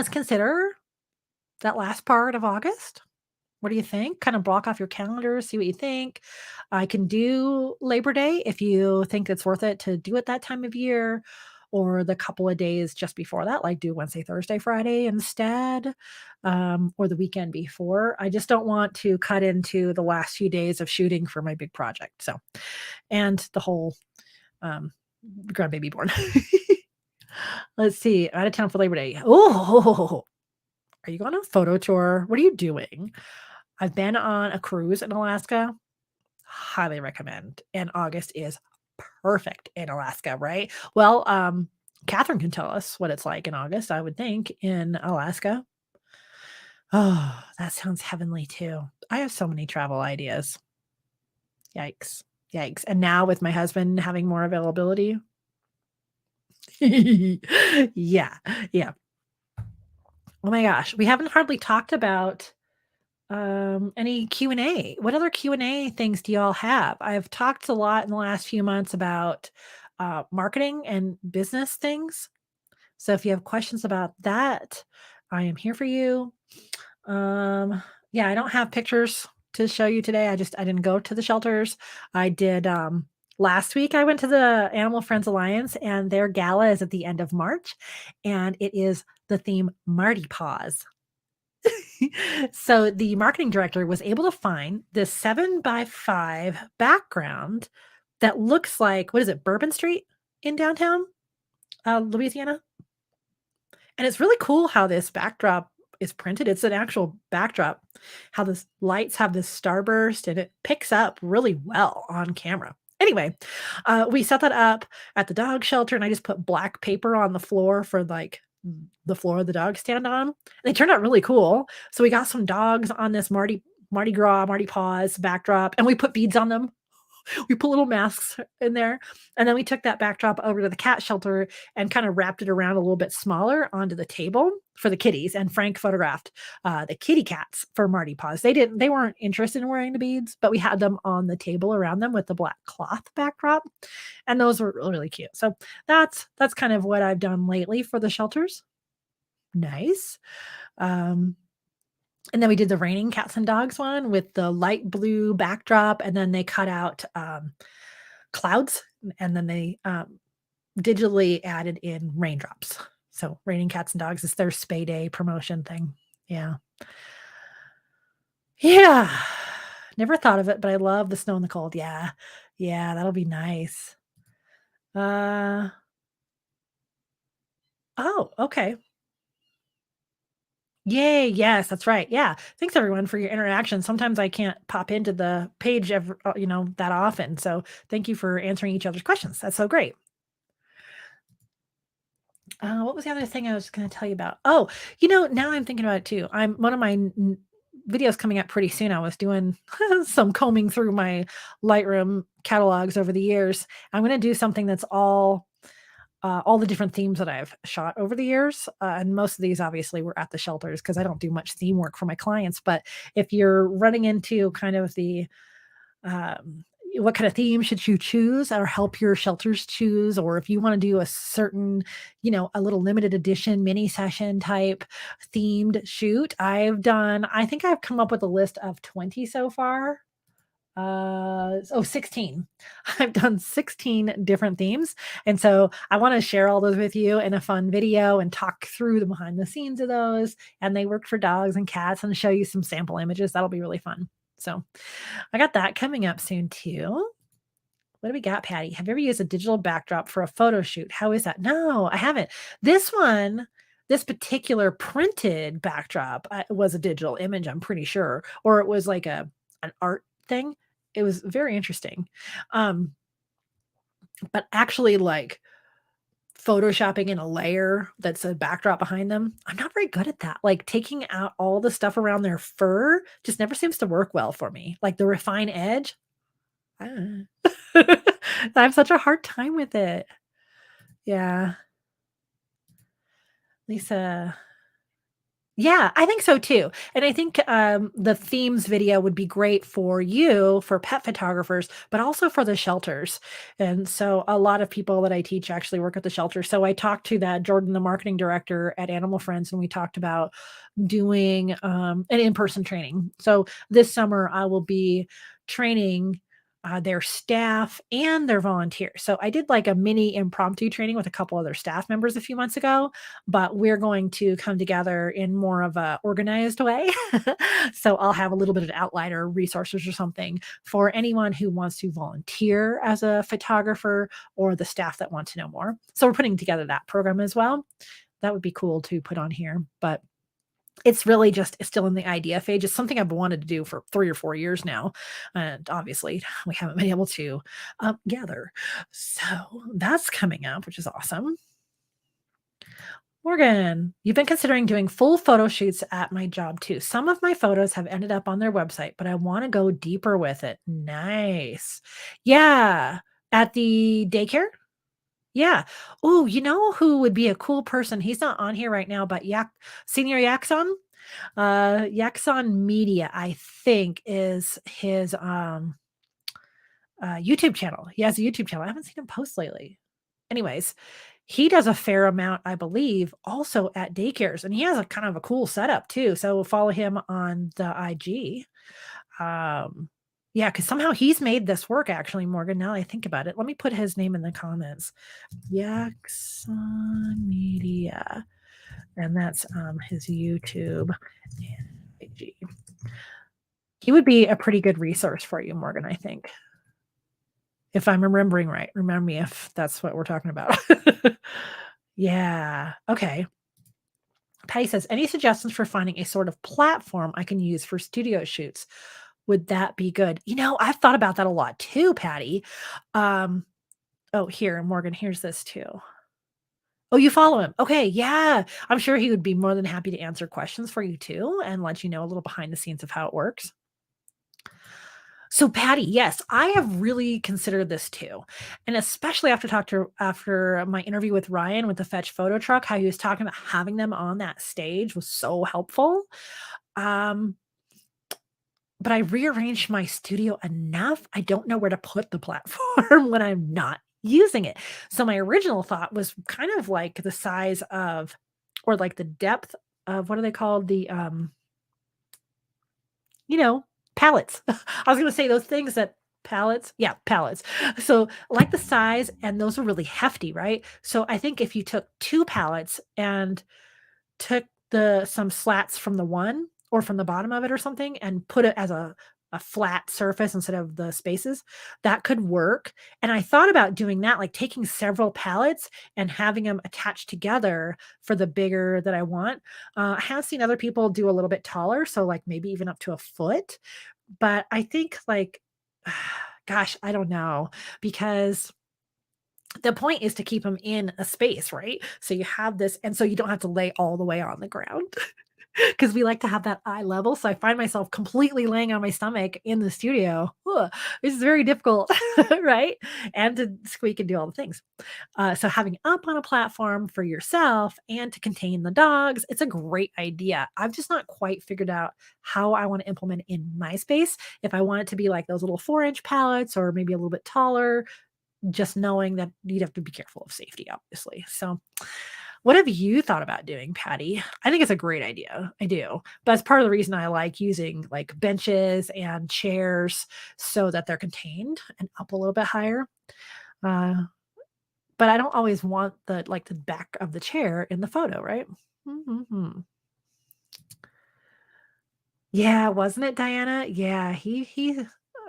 consider that last part of August. What do you think? Kind of block off your calendar, see what you think. I can do Labor Day if you think it's worth it to do it that time of year, or the couple of days just before that, like do Wednesday, Thursday, Friday instead, or the weekend before. I just don't want to cut into the last few days of shooting for my big project. So, and the whole um, grandbaby born. Let's see, out of town for Labor Day. Oh, are you going on a photo tour? What are you doing? I've been on a cruise in Alaska. Highly recommend. And August is perfect in Alaska, right? Well, Catherine can tell us what it's like in August, I would think, in Alaska. Oh, that sounds heavenly too. I have so many travel ideas. Yikes. Yikes. And now with my husband having more availability. Yeah. Yeah. Oh my gosh. We haven't hardly talked about any Q&A. What other Q&A things do y'all have? I've talked a lot in the last few months about marketing and business things. So if you have questions about that, I am here for you. Yeah, I don't have pictures to show you today. I didn't go to the shelters. I did last week I went to the Animal Friends Alliance, and their gala is at the end of March, and it is the theme Marty Paws. So the marketing director was able to find this 7x5 background that looks like, what is it, Bourbon Street in downtown Louisiana? And it's really cool how this backdrop is printed. It's an actual backdrop, how the lights have this starburst, and it picks up really well on camera. Anyway, we set that up at the dog shelter, and I just put black paper on the floor for like the floor the dogs stand on. And they turned out really cool. So we got some dogs on this Mardi Gras, Mardi Paws backdrop, and we put beads on them. We put little masks in there, and then we took that backdrop over to the cat shelter and kind of wrapped it around a little bit smaller onto the table for the kitties. And Frank photographed the kitty cats for Marty Paws. They weren't interested in wearing the beads, but we had them on the table around them with the black cloth backdrop, and those were really, really cute. So that's kind of what I've done lately for the shelters. Nice. Um, and then we did the raining cats and dogs one with the light blue backdrop, and then they cut out clouds, and then they digitally added in raindrops. So raining cats and dogs is their spay day promotion thing. Yeah. Yeah. Never thought of it, but I love the snow and the cold. Yeah. Yeah, that'll be nice. Uh oh, okay. Yay, yes, that's right. Yeah. Thanks everyone for your interaction. Sometimes I can't pop into the page that often. So thank you for answering each other's questions. That's so great. What was the other thing I was going to tell you about? Oh, now I'm thinking about it too. I'm one of my videos coming up pretty soon. I was doing some combing through my Lightroom catalogs over the years. I'm going to do something that's all all the different themes that I've shot over the years. And most of these obviously were at the shelters because I don't do much theme work for my clients. But if you're running into kind of the um, what kind of theme should you choose or help your shelters choose, or if you want to do a certain, a little limited edition mini session type themed shoot, I think I've come up with a list of 20 so far. 16. I've done 16 different themes. And so I want to share all those with you in a fun video and talk through the behind the scenes of those. And they work for dogs and cats and show you some sample images. That'll be really fun. So I got that coming up soon too. What do we got, Patty? Have you ever used a digital backdrop for a photo shoot? How is that? No, I haven't. This particular printed backdrop was a digital image, I'm pretty sure, or it was like an art thing. It was very interesting. Um, but actually, like photoshopping in a layer that's a backdrop behind them, I'm not very good at that. Like taking out all the stuff around their fur just never seems to work well for me. Like the refine edge. I I have such a hard time with it. Yeah. Lisa. Yeah, I think so too. And I think the themes video would be great for you, for pet photographers, but also for the shelters. And so a lot of people that I teach actually work at the shelter. So I talked to that Jordan, the marketing director at Animal Friends, and we talked about doing an in-person training. So this summer I will be training their staff and their volunteers. So I did like a mini impromptu training with a couple other staff members a few months ago, but we're going to come together in more of a organized way. So I'll have a little bit of outline or resources or something for anyone who wants to volunteer as a photographer or the staff that want to know more. So we're putting together that program as well. That would be cool to put on here, but it's really just it's still in the idea phase. It's something I've wanted to do for 3 or 4 years now, and obviously, we haven't been able to, gather. So, that's coming up, which is awesome. Morgan, you've been considering doing full photo shoots at my job too. Some of my photos have ended up on their website, but I wanna go deeper with it. Nice. Yeah. At the daycare? Yeah. Oh, you know who would be a cool person? He's not on here right now, but Senior Yaxon? Yaxon Media, I think, is his YouTube channel. He has a YouTube channel. I haven't seen him post lately. Anyways, he does a fair amount, I believe, also at daycares, and he has a kind of a cool setup too. So follow him on the IG. Um, yeah, because somehow he's made this work actually, Morgan. Now that I think about it, let me put his name in the comments. Yaxon Media. And that's his YouTube and IG. He would be a pretty good resource for you, Morgan, I think. If I'm remembering right. Remember me if that's what we're talking about. Yeah. Okay. Patty says, any suggestions for finding a sort of platform I can use for studio shoots? Would that be good? I've thought about that a lot too, Patty. Um, oh, here, Morgan, here's this too. Oh, you follow him. Okay, yeah. I'm sure he would be more than happy to answer questions for you too and let you know a little behind the scenes of how it works. So, Patty, yes, I have really considered this too. And especially after my interview with Ryan with the Fetch photo truck, how he was talking about having them on that stage was so helpful. Um, but I rearranged my studio enough. I don't know where to put the platform when I'm not using it. So my original thought was kind of like the size of or like the depth of what are they called? You know, pallets. I was gonna say those things that pallets? Yeah, pallets. So, like the size and those are really hefty, right? So, I think if you took 2 pallets and took some slats from the one or from the bottom of it or something and put it as a flat surface instead of the spaces, that could work. And I thought about doing that, like taking several pallets and having them attached together for the bigger that I want. I have seen other people do a little bit taller, so like maybe even up to a foot. But I think like, gosh, I don't know because the point is to keep them in a space, right? So you have this, and so you don't have to lay all the way on the ground. because we like to have that eye level. So I find myself completely laying on my stomach in the studio. Ugh, it's very difficult, right? And to squeak and do all the things. So having up on a platform for yourself and to contain the dogs, it's a great idea. I've just not quite figured out how I want to implement it in my space. If I want it to be like those little 4-inch pallets or maybe a little bit taller, just knowing that you'd have to be careful of safety, obviously. So what have you thought about doing, Patty? I think it's a great idea. I do. But it's part of the reason I like using like benches and chairs so that they're contained and up a little bit higher. Uh, but I don't always want the back of the chair in the photo, right? Mhm. Yeah, wasn't it, Diana? Yeah,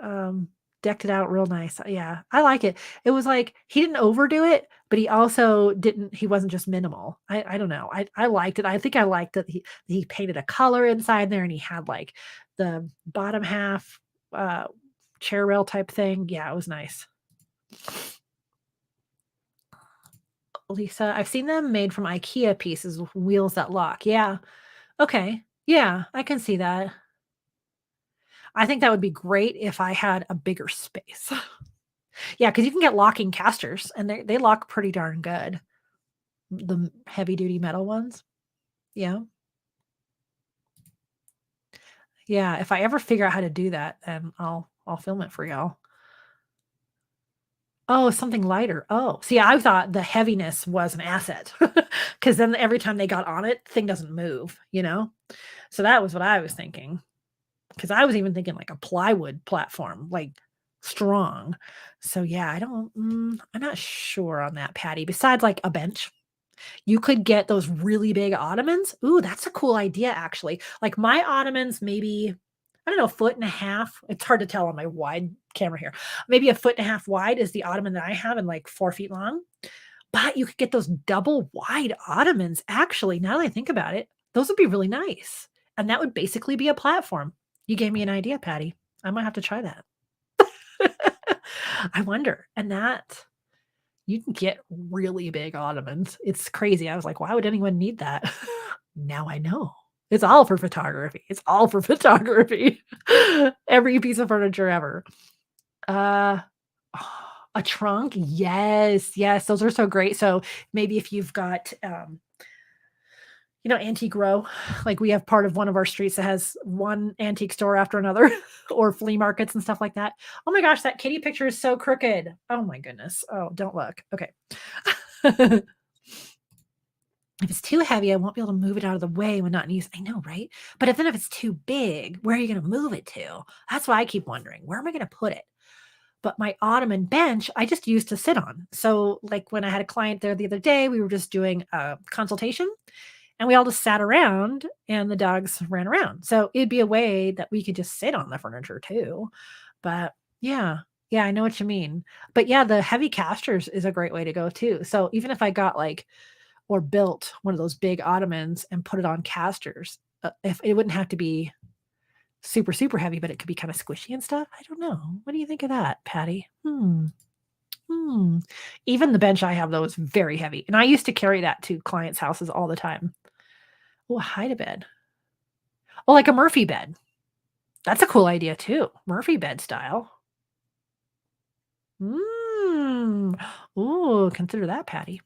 um, decked it out real nice. Yeah, I like it. It was like he didn't overdo it, but he wasn't just minimal. I don't know. I liked it. I think I liked that he painted a color inside there and he had like the bottom half uh chair rail type thing. Yeah, it was nice. Lisa, I've seen them made from IKEA pieces with wheels that lock. Yeah. Okay. Yeah, I can see that. I think that would be great if I had a bigger space. Yeah, because you can get locking casters and they lock pretty darn good. The heavy duty metal ones. Yeah. Yeah, if I ever figure out how to do that, then I'll film it for y'all. Oh, something lighter. Oh, see, I thought the heaviness was an asset because then every time they got on it, thing doesn't move, you know? So that was what I was thinking. Because I was even thinking like a plywood platform, like strong. So yeah, I'm not sure on that, Patty. Besides like a bench, you could get those really big ottomans. Ooh, that's a cool idea, actually. Like my ottomans, maybe, I don't know, foot and a half. It's hard to tell on my wide camera here. Maybe a foot and a half wide is the ottoman that I have and like 4 feet long. But you could get those double wide ottomans. Actually, now that I think about it, those would be really nice. And that would basically be a platform. You gave me an idea, Patty. I might have to try that. I wonder. And that you can get really big ottomans. It's crazy. I was like, why would anyone need that? Now I know. It's all for photography. It's all for photography. Every piece of furniture ever. Uh, a trunk? Yes, yes, those are so great. So maybe if you've got, Antique Row, like we have part of one of our streets that has one antique store after another, or flea markets and stuff like that. Oh my gosh, that kitty picture is so crooked. Oh my goodness. Oh, don't look. Okay. If it's too heavy, I won't be able to move it out of the way when not in use. I know, right? But if it's too big, where are you going to move it to? That's why I keep wondering, where am I going to put it? But my ottoman bench, I just used to sit on. So, like when I had a client there the other day, we were just doing a consultation and we all just sat around and the dogs ran around. So, it'd be a way that we could just sit on the furniture too. But yeah, yeah, I know what you mean. But yeah, the heavy casters is a great way to go too. So, even if I got like or built one of those big ottomans and put it on casters, if it wouldn't have to be super, super heavy, but it could be kinda squishy and stuff. I don't know. What do you think of that, Patty? Hmm. Even the bench I have, though, is very heavy, and I used to carry that to clients' houses all the time. Oh, a hide-a-bed. Oh, like a Murphy bed. That's a cool idea too. Murphy bed style. Mm. Ooh, consider that, Patty.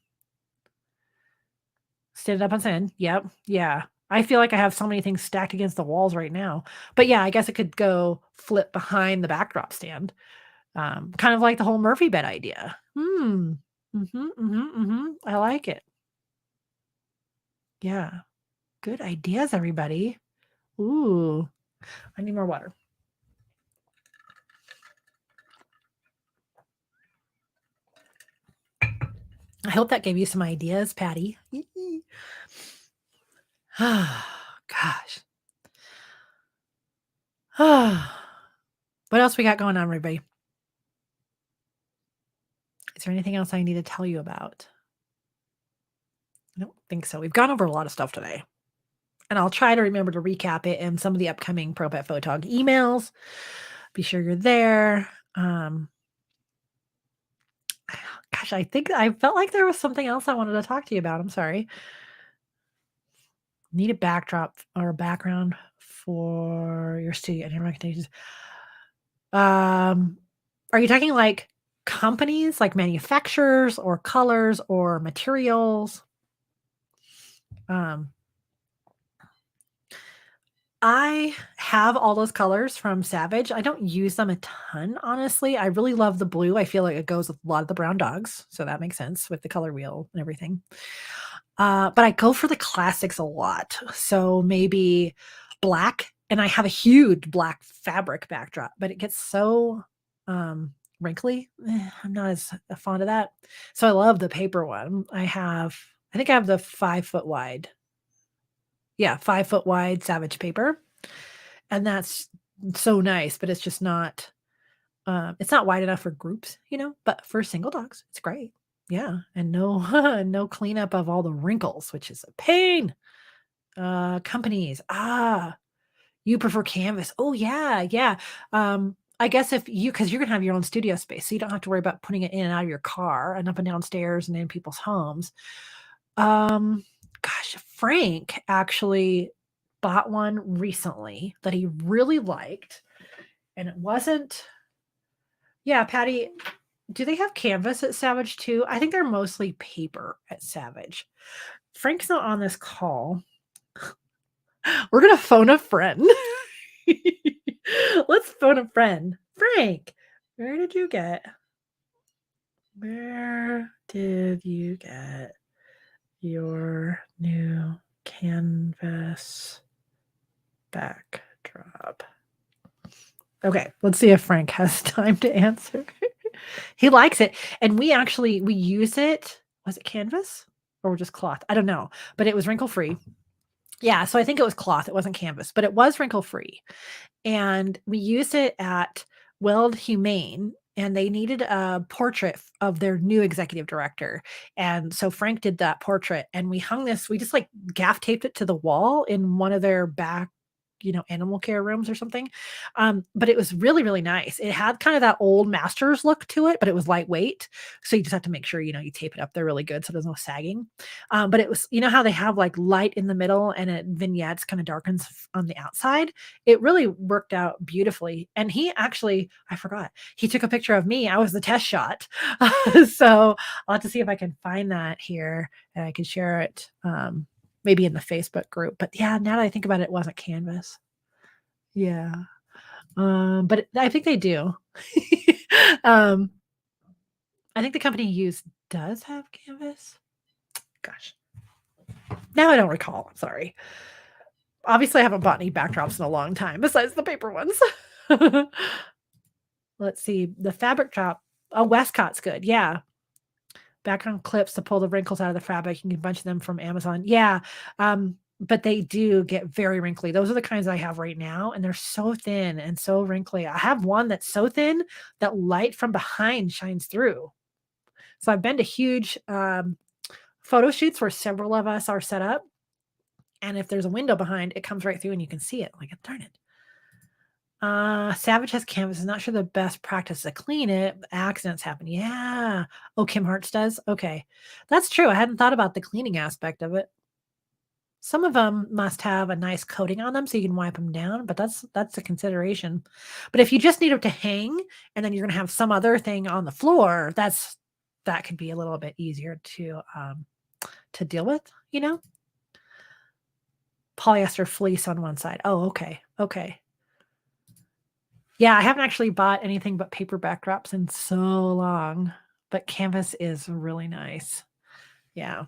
Stand up on end. Yep. Yeah. I feel like I have so many things stacked against the walls right now. But yeah, I guess it could go flip behind the backdrop stand. Kind of like the whole Murphy bed idea. Hmm. Mhm, mhm, mhm. I like it. Yeah. Good ideas, everybody. Ooh, I need more water. I hope that gave you some ideas, Patty. Gosh. What else we got going on, everybody? Is there anything else I need to tell you about? I don't think so. We've gone over a lot of stuff today. And I'll try to remember to recap it in some of the upcoming Pro Pet Photog emails. Be sure you're there. Gosh, I think I felt like there was something else I wanted to talk to you about. I'm sorry. Need a backdrop or a background for your studio and your recommendations. Are you talking like companies, like manufacturers or colors or materials? Um, I have all those colors from Savage. I don't use them a ton, honestly. I really love the blue. I feel like it goes with a lot of the brown dogs, so that makes sense with the color wheel and everything. But I go for the classics a lot. So maybe black, and I have a huge black fabric backdrop, but it gets so wrinkly. I'm not as fond of that. So I love the paper one. I think I have the 5 foot wide. Yeah, 5 foot wide Savage paper. And that's so nice, but it's not wide enough for groups, but for single dogs, it's great. Yeah, and no no cleanup of all the wrinkles, which is a pain. Companies. You prefer canvas. Oh, yeah, yeah. I guess if you, because you're gonna have your own studio space, so you don't have to worry about putting it in and out of your car and up and down stairs and in people's homes. Um, Gosh, Frank actually bought one recently that he really liked, and it wasn't. Yeah, Patty, do they have canvas at Savage too? I think they're mostly paper at Savage. Frank's not on this call. We're gonna phone a friend. Let's phone a friend. Frank, where did you get where did you get your new canvas backdrop? Okay, let's see if Frank has time to answer. He likes it, and we use it. Was it canvas or just cloth? I don't know, but it was wrinkle free. Yeah, so I think it was cloth. It wasn't canvas, but it was wrinkle free. And we used it at Weld Humane, and they needed a portrait of their new executive director. And so Frank did that portrait, and we just like gaff taped it to the wall in one of their back, animal care rooms or something. But it was really, really nice. It had kind of that old masters look to it, but it was lightweight. So you just have to make sure, you tape it up there really good so there's no sagging. But it was, how they have like light in the middle and it vignettes kind of darkens on the outside. It really worked out beautifully. And I forgot, he took a picture of me. I was the test shot. So I'll have to see if I can find that here and I can share it. Maybe in the Facebook group. But yeah, now that I think about it, it wasn't canvas. Yeah. But I think they do. um, I think the company you use does have canvas. Gosh. Now I don't recall. I'm sorry. Obviously, I haven't bought any backdrops in a long time besides the paper ones. Let's see. The fabric drop. Oh, Westcott's good. Yeah. Background clips to pull the wrinkles out of the fabric. You can get a bunch of them from Amazon. Yeah. But they do get very wrinkly. Those are the kinds I have right now, and they're so thin and so wrinkly. I have one that's so thin that light from behind shines through. So I've been to huge photo shoots where several of us are set up, and if there's a window behind, it comes right through and you can see it. Like, darn it. Savage has canvas. Is not sure the best practice to clean it. Accidents happen. Yeah. Oh, Kim Hartz does? Okay. That's true. I hadn't thought about the cleaning aspect of it. Some of them must have a nice coating on them so you can wipe them down, but that's a consideration. But if you just need them to hang and then you're gonna have some other thing on the floor, that could be a little bit easier to deal with, Polyester fleece on one side. Oh, okay. Okay. Yeah, I haven't actually bought anything but paper backdrops in so long, but canvas is really nice. Yeah.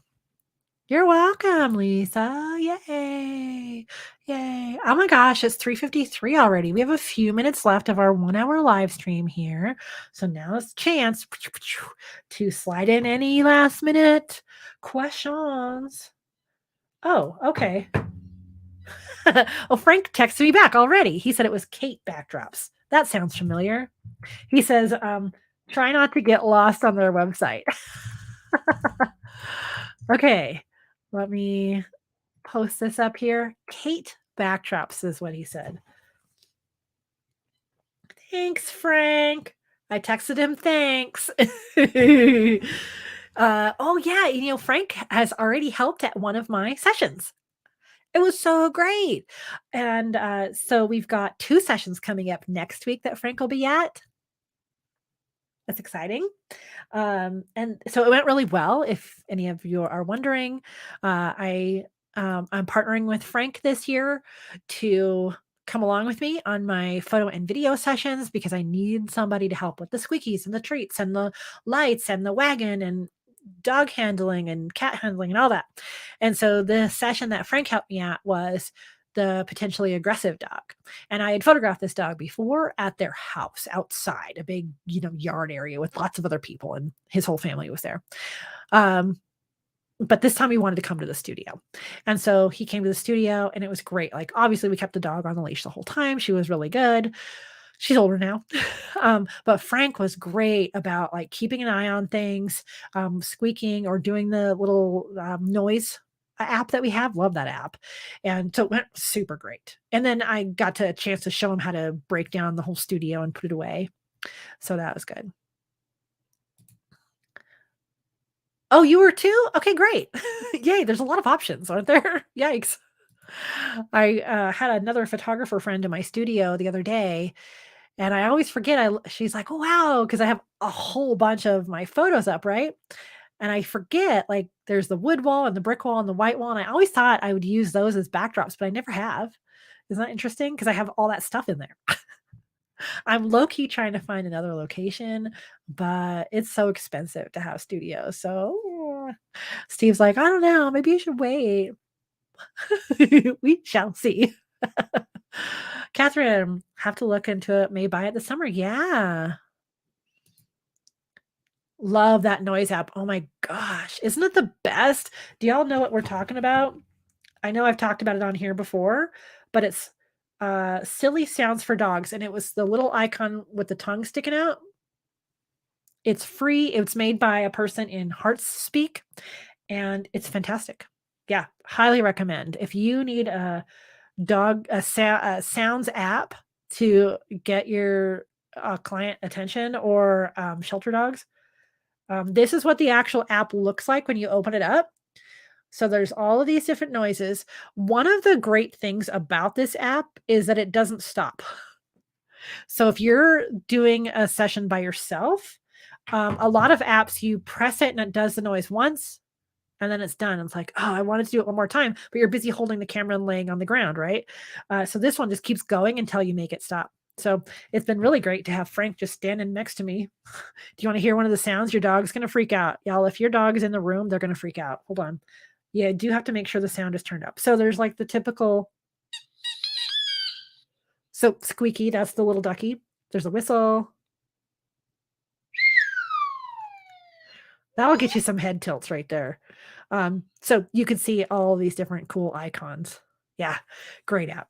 You're welcome, Lisa. Yay. Yay. Oh my gosh, it's 3:53 already. We have a few minutes left of our 1-hour live stream here. So now is the chance to slide in any last minute questions. Oh, okay. Oh, Frank texted me back already. He said it was Kate backdrops. That sounds familiar. He says, try not to get lost on their website. Okay, let me post this up here. Kate backdrops is what he said. Thanks, Frank. I texted him thanks. Oh yeah, Frank has already helped at one of my sessions. It was so great. And, so we've got 2 sessions coming up next week that Frank will be at. That's exciting. And so it went really well. If any of you are wondering, I'm partnering with Frank this year to come along with me on my photo and video sessions because I need somebody to help with the squeakies and the treats and the lights and the wagon and dog handling and cat handling and all that. And so the session that Frank helped me at was the potentially aggressive dog. And I had photographed this dog before at their house outside, a big, yard area with lots of other people, and his whole family was there. Um, but this time he wanted to come to the studio. And so he came to the studio and it was great. Like, obviously, we kept the dog on the leash the whole time. She was really good. She's older now. But Frank was great about like keeping an eye on things, squeaking or doing the little noise app that we have. Love that app. And so it went super great. And then I got to a chance to show him how to break down the whole studio and put it away. So that was good. Oh, you were too? Okay, great. Yay, there's a lot of options, aren't there? Yikes. I had another photographer friend in my studio the other day, and I always forget. She's like, "Oh wow," because I have a whole bunch of my photos up, right? And I forget like there's the wood wall and the brick wall and the white wall, and I always thought I would use those as backdrops, but I never have. Isn't that interesting? Because I have all that stuff in there. I'm low key trying to find another location, but it's so expensive to have studios. So Steve's like, I don't know, maybe you should wait. We shall see. Catherine, have to look into it. May buy it this summer. Yeah. Love that noise app. Oh my gosh. Isn't it the best? Do y'all know what we're talking about? I know I've talked about it on here before, but it's silly sounds for dogs. And it was the little icon with the tongue sticking out. It's free. It's made by a person in Hearts Speak, and it's fantastic. Yeah, highly recommend. If you need a sounds app to get your client attention or shelter dogs, this is what the actual app looks like when you open it up. So there's all of these different noises. One of the great things about this app is that it doesn't stop. So if you're doing a session by yourself, a lot of apps, you press it and it does the noise once and then it's done. And it's like, oh, I wanted to do it one more time, but you're busy holding the camera and laying on the ground, right? So this one just keeps going until you make it stop. So it's been really great to have Frank just standing next to me. Do you want to hear one of the sounds? Your dog's going to freak out. Y'all, if your dog is in the room, they're going to freak out. Hold on. Yeah, I do have to make sure the sound is turned up. So there's like the typical, so squeaky, that's the little ducky. There's a whistle. That'll get you some head tilts right there. So you can see all these different cool icons. Yeah, great app.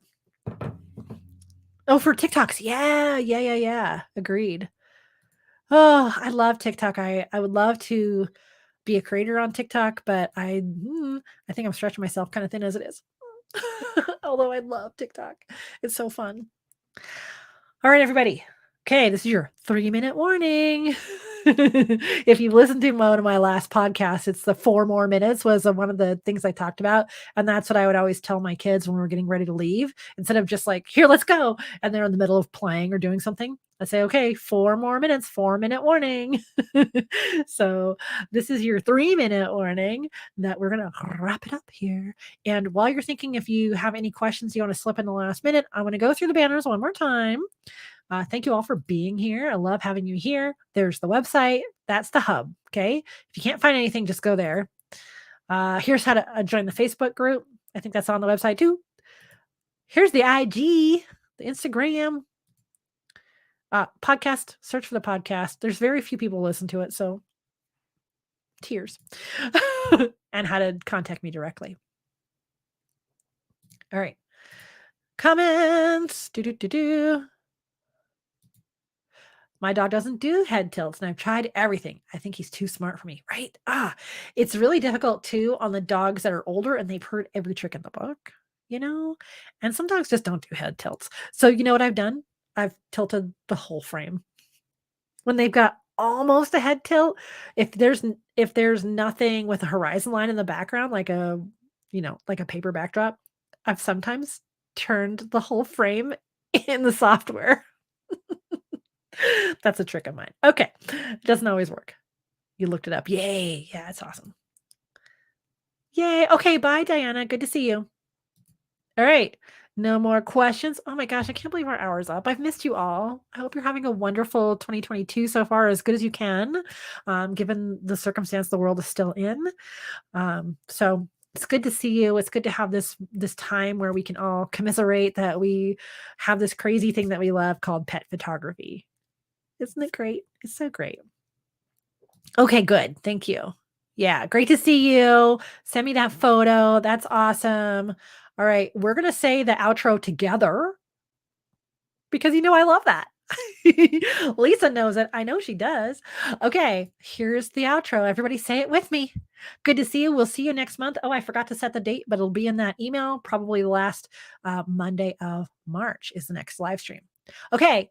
Oh, for TikToks. Yeah, yeah, yeah, yeah. Agreed. Oh, I love TikTok. I would love to be a creator on TikTok, but I think I'm stretching myself kind of thin as it is. Although I love TikTok. It's so fun. All right, everybody. Okay, this is your 3-minute warning. If you listened to one of my last podcasts, it's the 4 more minutes was one of the things I talked about. And that's what I would always tell my kids when we were getting ready to leave. Instead of just like, here, let's go. And they're in the middle of playing or doing something. I say, okay, 4 more minutes, 4-minute warning. So this is your 3-minute warning that we're going to wrap it up here. And while you're thinking, if you have any questions you want to slip in the last minute, I'm going to go through the banners one more time. Thank you all for being here. I love having you here. There's the website. That's the hub. Okay. If you can't find anything, just go there. Here's how to join the Facebook group. I think that's on the website too. Here's the IG, the Instagram, podcast. Search for the podcast. There's very few people listen to it. So tears. And how to contact me directly. All right. Comments. My dog doesn't do head tilts, and I've tried everything. I think he's too smart for me, right? It's really difficult too on the dogs that are older and they've heard every trick in the book, and some dogs just don't do head tilts. So, you know what I've done? I've tilted the whole frame. When they've got almost a head tilt, if there's nothing with a horizon line in the background, like a paper backdrop, I've sometimes turned the whole frame in the software. That's a trick of mine. Okay. It doesn't always work. You looked it up. Yay. Yeah, it's awesome. Yay. Okay, bye, Diana. Good to see you. All right. No more questions. Oh my gosh, I can't believe our hour's up. I've missed you all. I hope you're having a wonderful 2022 so far, as good as you can, given the circumstance the world is still in. So it's good to see you. It's good to have this time where we can all commiserate that we have this crazy thing that we love called pet photography. Isn't it great? It's so great. Okay, good. Thank you. Yeah, great to see you. Send me that photo. That's awesome. All right, we're going to say the outro together because I love that. Lisa knows it. I know she does. Okay, here's the outro. Everybody say it with me. Good to see you. We'll see you next month. Oh, I forgot to set the date, but it'll be in that email. Probably the last Monday of March is the next live stream. Okay,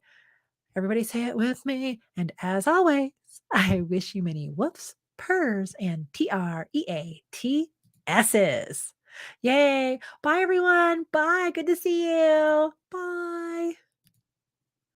everybody say it with me. And as always, I wish you many whoofs, purrs, and TREATS's. Yay. Bye, everyone. Bye. Good to see you. Bye.